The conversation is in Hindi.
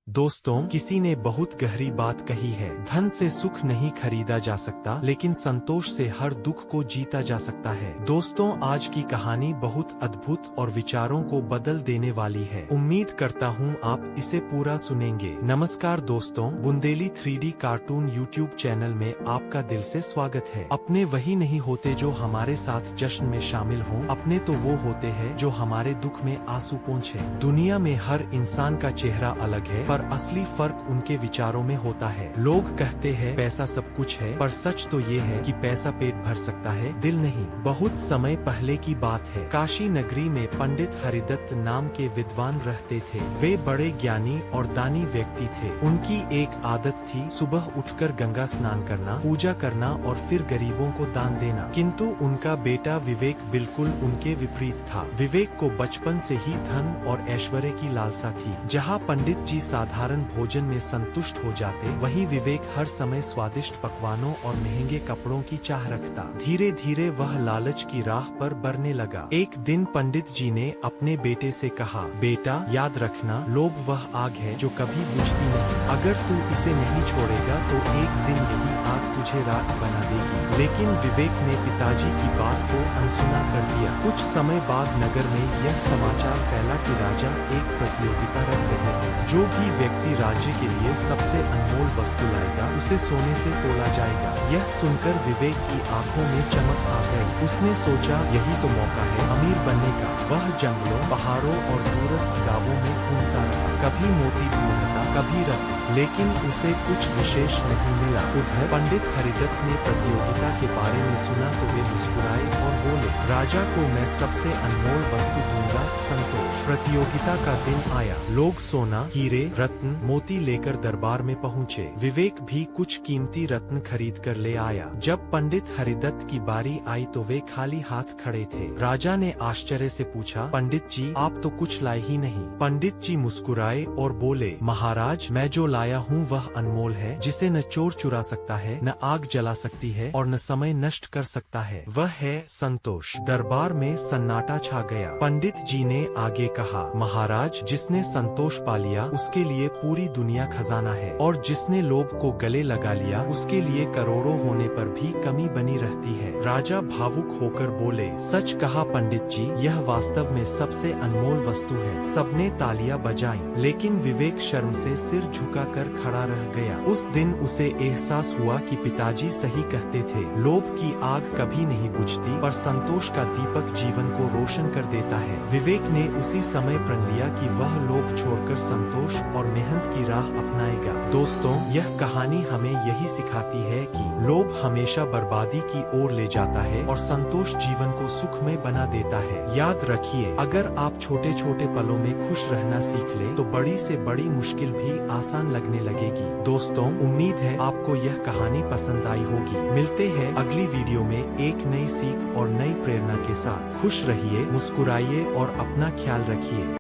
दोस्तों, किसी ने बहुत गहरी बात कही है। धन से सुख नहीं खरीदा जा सकता, लेकिन संतोष से हर दुख को जीता जा सकता है। दोस्तों, आज की कहानी बहुत अद्भुत और विचारों को बदल देने वाली है। उम्मीद करता हूँ आप इसे पूरा सुनेंगे। नमस्कार दोस्तों, Bundeli 3D cartoon YouTube channel में आपका दिल से स्वागत है। अपने वही नहीं होते जो हमारे साथ जश्न में शामिल हों, अपने तो वो होते हैं जो हमारे दुख में आंसू पोंछे। दुनिया में हर इंसान का चेहरा अलग है, पर असली फर्क उनके विचारों में होता है। लोग कहते हैं पैसा सब कुछ है, पर सच तो ये है कि पैसा पेट भर सकता है, दिल नहीं। बहुत समय पहले की बात है। काशी नगरी में पंडित हरिदत्त नाम के विद्वान रहते थे। वे बड़े ज्ञानी और दानी व्यक्ति थे। उनकी एक आदत थी, सुबह उठकर गंगा स्नान करना, पूजा करना और फिर गरीबों को दान देना। किंतु उनका बेटा विवेक बिल्कुल उनके विपरीत था। विवेक को बचपन से ही धन और ऐश्वर्य की लालसा थी। जहाँ पंडित जी साधारण भोजन में संतुष्ट हो जाते, वहीं विवेक हर समय स्वादिष्ट पकवानों और महंगे कपड़ों की चाह रखता। धीरे धीरे वह लालच की राह पर बढ़ने लगा। एक दिन पंडित जी ने अपने बेटे से कहा, बेटा याद रखना, लोभ वह आग है जो कभी बुझती नहीं। अगर तू इसे नहीं छोड़ेगा तो एक दिन यही आग तुझे राख बना देगी। लेकिन विवेक ने पिताजी की बात को अनसुना कर दिया। कुछ समय बाद नगर में यह समाचार फैला कि राजा एक प्रतियोगिता रख रहे हैं। जो भी व्यक्ति राज्य के लिए सबसे अनमोल वस्तु लाएगा, उसे सोने से तोला जाएगा। यह सुनकर विवेक की आंखों में चमक आ गई। उसने सोचा, यही तो मौका है अमीर बनने का। वह जंगलों, पहाड़ों और दूरस्थ गांवों में घूमता रहा। कभी मोती ढूंढता, कभी रत्न, लेकिन उसे कुछ विशेष नहीं मिला। उधर पंडित हरिदत्त ने प्रतियोगिता के बारे में सुना तो वे मुस्कुराए और बोले, राजा को मैं सबसे अनमोल वस्तु दूंगा, संतोष। प्रतियोगिता का दिन आया। लोग सोना, हीरे, रत्न, मोती लेकर दरबार में पहुँचे। विवेक भी कुछ कीमती रत्न खरीद कर ले आया। जब पंडित हरिदत्त की बारी आई तो वे खाली हाथ खड़े थे। राजा ने आश्चर्य से पूछा, पंडित जी आप तो कुछ लाए ही नहीं। पंडित जी मुस्कुराए और बोले, महाराज मैं जो लाया हूँ वह अनमोल है, जिसे न चोर चुरा सकता है, न आग जला सकती है और न समय नष्ट कर सकता है। वह है संतोष। दरबार में सन्नाटा छा गया। पंडित जी ने आगे कहा, महाराज जिसने संतोष पा लिया उसके लिए पूरी दुनिया खजाना है, और जिसने लोभ को गले लगा लिया उसके लिए करोड़ों होने पर भी कमी बनी रहती है। राजा भावुक होकर बोले, सच कहा पंडित जी, यह वास्तव में सबसे अनमोल वस्तु है। सबने तालियां बजाईं, लेकिन विवेक शर्म से सिर झुकाकर खड़ा रह गया। उस दिन उसे एहसास हुआ कि पिताजी सही कहते थे, लोभ की आग कभी नहीं बुझती, पर संतोष का दीपक जीवन को रोशन कर देता है। विवेक ने उसी समय प्रण लिया कि वह लोभ छोड़कर संतोष और मेहनत की राह अपनाएगा। दोस्तों, यह कहानी हमें यही सिखाती है कि लोभ हमेशा बर्बादी की ओर ले जाता है और संतोष जीवन को सुखमय बना देता है। याद रखिए, अगर आप छोटे छोटे पलों में खुश रहना सीख ले तो बड़ी से बड़ी मुश्किल भी आसान लगने लगेगी। दोस्तों, उम्मीद है आपको यह कहानी पसंद आई होगी। मिलते हैं अगली वीडियो में एक नई सीख और नई प्रेरणा के साथ। खुश रहिए, मुस्कुराइए और अपना ख्याल रखिए।